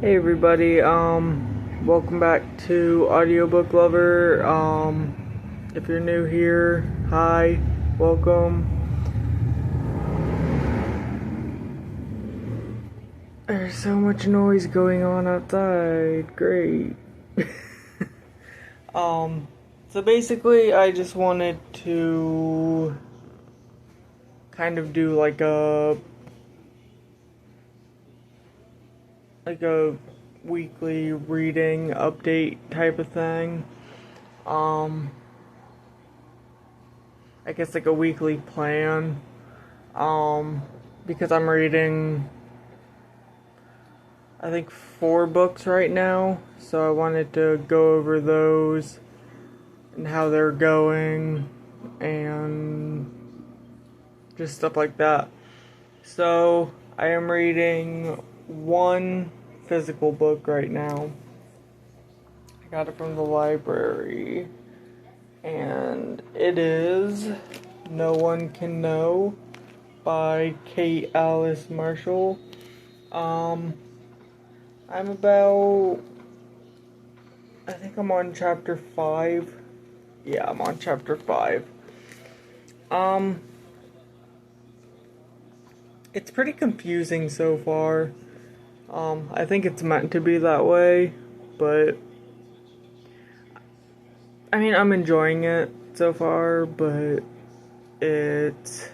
Hey everybody, welcome back to Audiobook Lover. If you're new here, hi, welcome. There's so much noise going on outside, great. So basically I just wanted to kind of do like a weekly reading update type of thing. I guess like a weekly plan. Because I'm reading, I think, 4 books right now, so I wanted to go over those and how they're going and just stuff like that. So I am reading one physical book right now. I got it from the library, and it is No One Can Know by Kate Alice Marshall. I'm about, I think I'm on chapter 5. Yeah, I'm on chapter 5. It's pretty confusing so far. I think it's meant to be that way, but I mean, I'm enjoying it so far, but it's,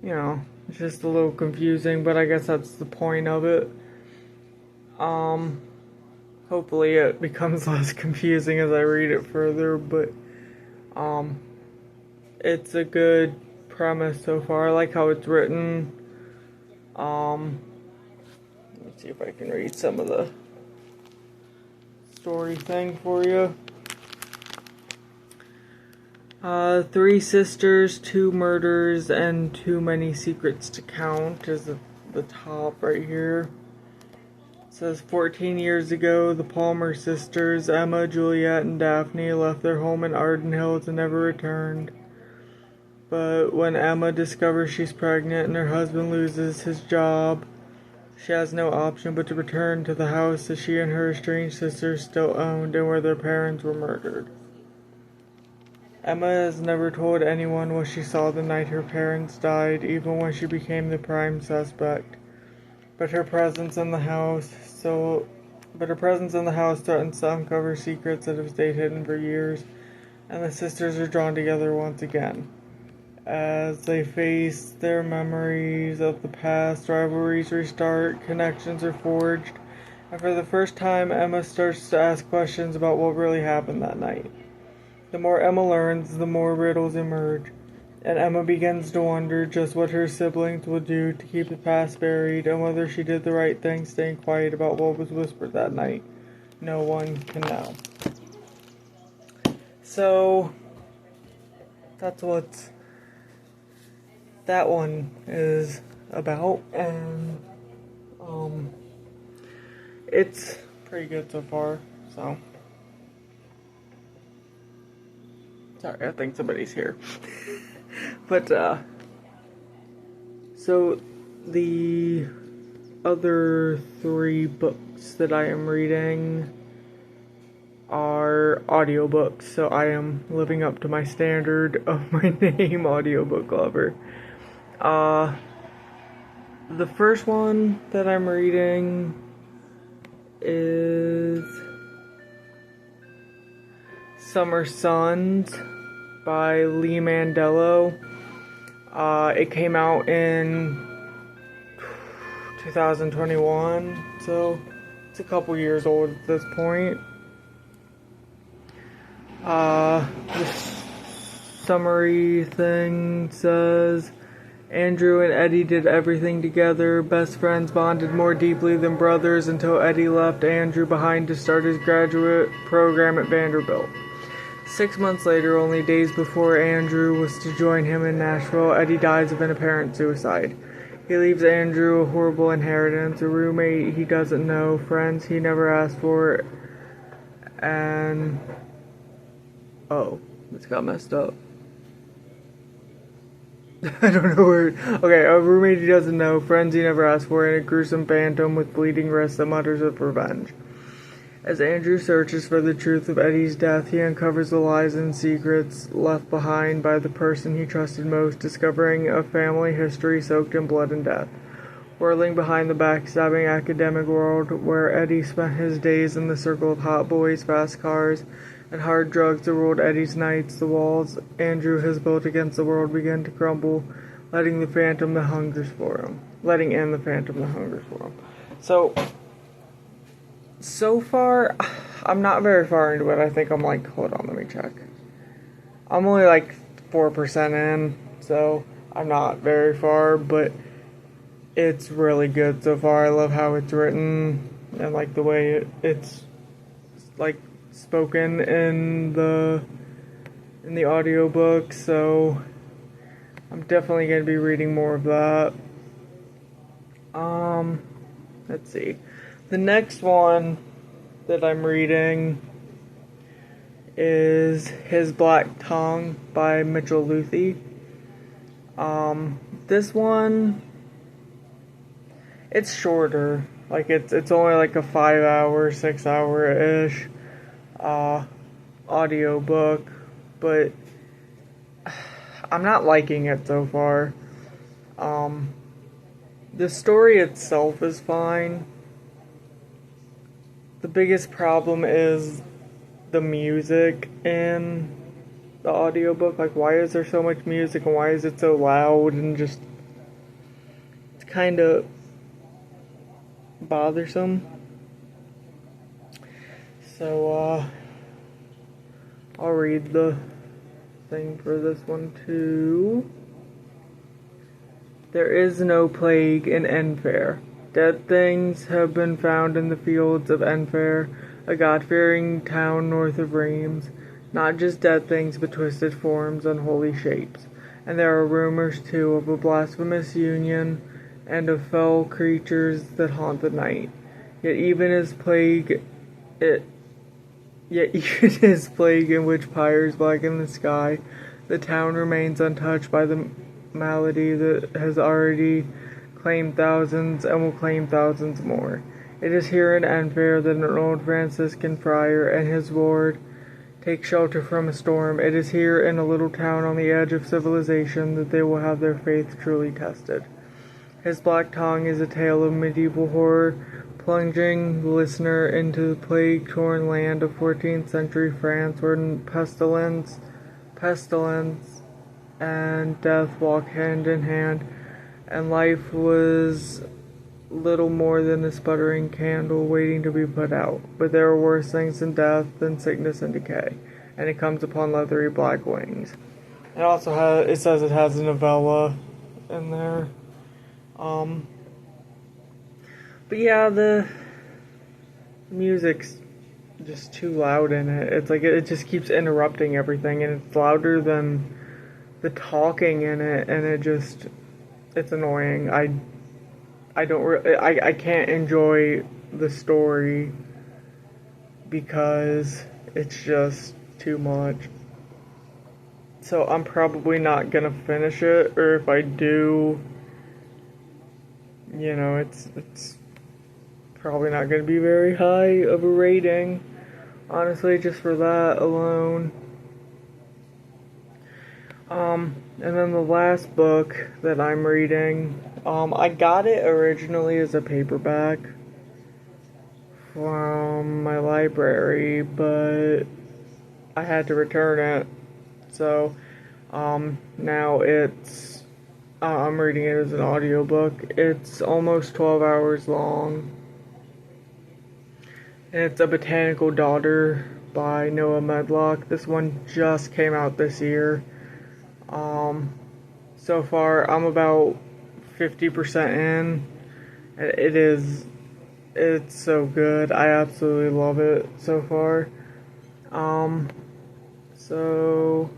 it's just a little confusing, but I guess that's the point of it. Hopefully it becomes less confusing as I read it further, but, it's a good premise so far. I like how it's written. Let me see if I can read some of the story thing for you. 3 sisters, 2 murders, and too many secrets to count is the top right here. It says 14 years ago, the Palmer sisters, Emma, Juliet, and Daphne, left their home in Arden Hills and never returned. But when Emma discovers she's pregnant and her husband loses his job, she has no option but to return to the house that she and her estranged sisters still owned and where their parents were murdered. Emma has never told anyone what she saw the night her parents died, even when she became the prime suspect. But her presence in the house threatens to uncover secrets that have stayed hidden for years, and the sisters are drawn together once again. As they face their memories of the past, rivalries restart, connections are forged, and for the first time, Emma starts to ask questions about what really happened that night. The more Emma learns, the more riddles emerge, and Emma begins to wonder just what her siblings would do to keep the past buried and whether she did the right thing staying quiet about what was whispered that night. No one can know. So, that's what that one is about, and it's pretty good so far, so. Sorry, I think somebody's here. But, so the other 3 books that I am reading are audiobooks, so I am living up to my standard of my name, Audiobook Lover. The first one that I'm reading is Summer Suns by Lee Mandello. It came out in 2021, so it's a couple years old at this point. The summary thing says, Andrew and Eddie did everything together. Best friends bonded more deeply than brothers until Eddie left Andrew behind to start his graduate program at Vanderbilt. 6 months later, only days before Andrew was to join him in Nashville, Eddie dies of an apparent suicide. He leaves Andrew a horrible inheritance, a roommate he doesn't know, friends he never asked for, and... oh, it's got messed up. I don't know where. Okay, a roommate he doesn't know, friends he never asked for, and a gruesome phantom with bleeding wrists that mutters of revenge. As Andrew searches for the truth of Eddie's death, he uncovers the lies and secrets left behind by the person he trusted most, discovering a family history soaked in blood and death. Whirling behind the backstabbing academic world, where Eddie spent his days in the circle of hot boys, fast cars, and hard drugs that ruled Eddie's nights, the walls Andrew has built against the world begin to crumble, letting in the phantom that hungers for him. So far, I'm not very far into it. I think I'm like, hold on, let me check. I'm only like 4% in, so I'm not very far, but it's really good so far. I love how it's written and like the way it's like spoken in the audiobook, so I'm definitely going to be reading more of that. Let's see. The next one that I'm reading is His Black Tongue by Mitchell Luthi. This one, it's shorter. Like it's only like a 5-hour, 6-hour-ish audio book, but I'm not liking it so far. The story itself is fine. The biggest problem is the music in the audiobook. Like, why is there so much music and why is it so loud and just, it's kind of bothersome. So, I'll read the thing for this one too. There is no plague in Enfair. Dead things have been found in the fields of Enfair, a God-fearing town north of Reims. Not just dead things, but twisted forms, unholy shapes. And there are rumors, too, of a blasphemous union and of fell creatures that haunt the night. Yet even as plague in which pyres blacken the sky, the town remains untouched by the malady that has already claimed thousands and will claim thousands more. It is here in Enfair that an old Franciscan friar and his ward take shelter from a storm. It is here in a little town on the edge of civilization that they will have their faith truly tested. His Black Tongue is a tale of medieval horror, plunging the listener into the plague-torn land of 14th century France, where pestilence, and death walk hand in hand, and life was little more than a sputtering candle waiting to be put out. But there are worse things than death, than sickness and decay, and it comes upon leathery black wings. It also it says it has a novella in there. But yeah, the music's just too loud in it. It's like it just keeps interrupting everything, and it's louder than the talking in it, and it's annoying. I can't enjoy the story because it's just too much. So I'm probably not gonna finish it, or if I do, it's probably not gonna be very high of a rating, honestly, just for that alone. And then the last book that I'm reading, I got it originally as a paperback from my library, but I had to return it. So, now I'm reading it as an audiobook. It's almost 12 hours long. And it's A Botanical Daughter by Noah Medlock. This one just came out this year. So far, I'm about 50% in. It's so good. I absolutely love it so far. So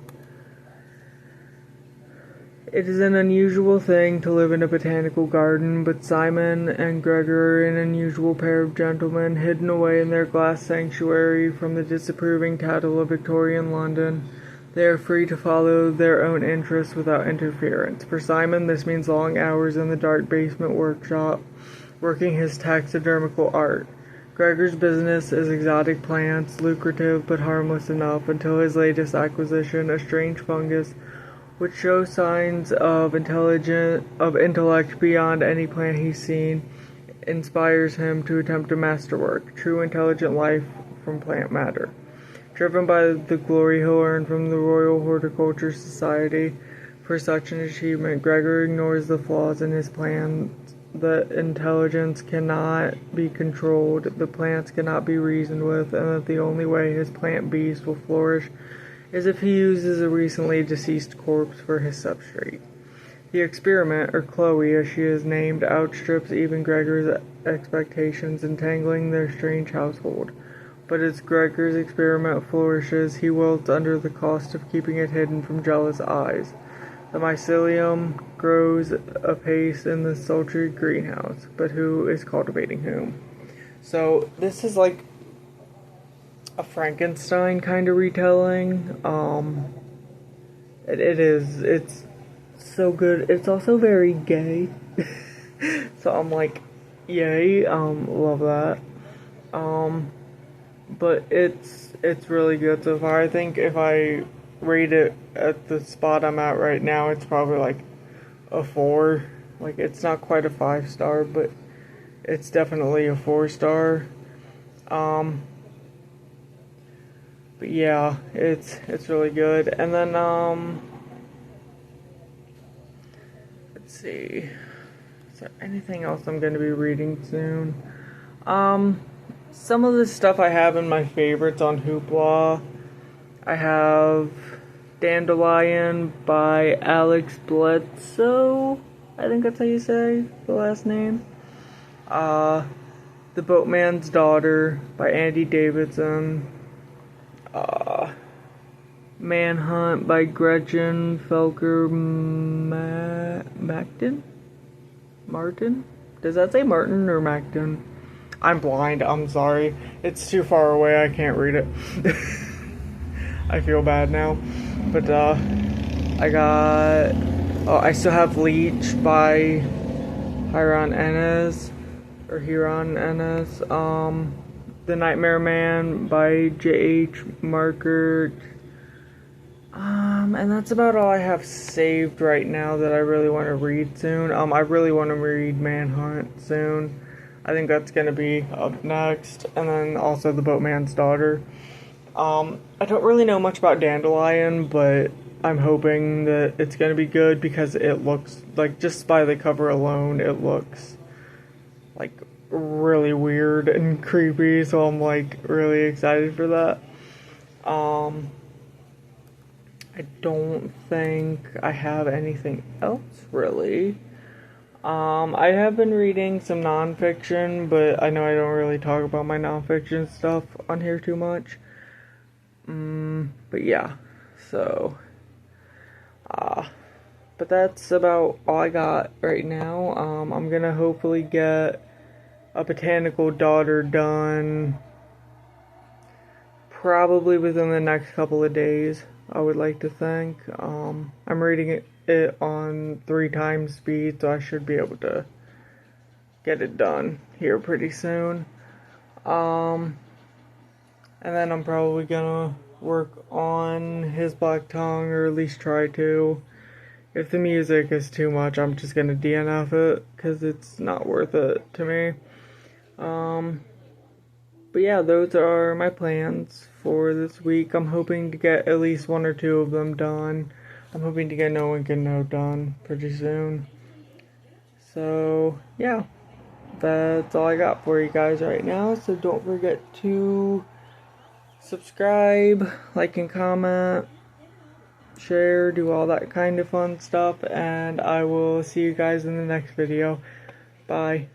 it is an unusual thing to live in a botanical garden, but Simon and Gregor are an unusual pair of gentlemen, hidden away in their glass sanctuary from the disapproving tattle of Victorian London. They are free to follow their own interests without interference. For Simon, this means long hours in the dark basement workshop, working his taxidermical art. Gregor's business is exotic plants, lucrative but harmless enough until his latest acquisition, a strange fungus, which shows signs of intellect beyond any plant he's seen, inspires him to attempt a masterwork, true intelligent life from plant matter. Driven by the glory he'll earn from the Royal Horticulture Society for such an achievement, Gregor ignores the flaws in his plans. The intelligence cannot be controlled, the plants cannot be reasoned with, and that the only way his plant beast will flourish is if he uses a recently deceased corpse for his substrate. The experiment, or Chloe as she is named, outstrips even Gregor's expectations, entangling their strange household. But as Gregor's experiment flourishes, he wilts under the cost of keeping it hidden from jealous eyes. The mycelium grows apace in the sultry greenhouse, but who is cultivating whom? So this is like a Frankenstein kind of retelling. It's so good. It's also very gay. So I'm like, yay, love that. But it's really good so far. I think if I rate it at the spot I'm at right now, it's probably like a 4. Like, it's not quite a 5-star, but it's definitely a 4-star. But yeah, it's really good. And then let's see, is there anything else I'm going to be reading soon? Some of the stuff I have in my favorites on Hoopla. I have Dandelion by Alex Bledsoe. I think that's how you say the last name. The Boatman's Daughter by Andy Davidson. Manhunt by Gretchen Felker Martin? Does that say Martin or Macton? I'm blind, I'm sorry. It's too far away, I can't read it. I feel bad now. But, I still have Leech by Hiron Ennis. The Nightmare Man by J.H. Markert. And that's about all I have saved right now that I really want to read soon. I really want to read Manhunt soon. I think that's going to be up next. And then also The Boatman's Daughter. I don't really know much about Dandelion, but I'm hoping that it's going to be good because it looks, like, just by the cover alone, it looks, like, really weird and creepy, so I'm, like, really excited for that. I don't think I have anything else, really. I have been reading some nonfiction, but I know I don't really talk about my nonfiction stuff on here too much. But yeah, so, but that's about all I got right now. I'm gonna hopefully get A Botanical Daughter done probably within the next couple of days, I would like to think. I'm reading it on 3 times speed, so I should be able to get it done here pretty soon. And then I'm probably gonna work on His Black Tongue, or at least try to. If the music is too much, I'm just gonna DNF it, because it's not worth it to me. But yeah, those are my plans for this week. I'm hoping to get at least 1 or 2 of them done. I'm hoping to get No One Can Know done pretty soon. So, yeah. That's all I got for you guys right now. So don't forget to subscribe, like and comment, share, do all that kind of fun stuff. And I will see you guys in the next video. Bye.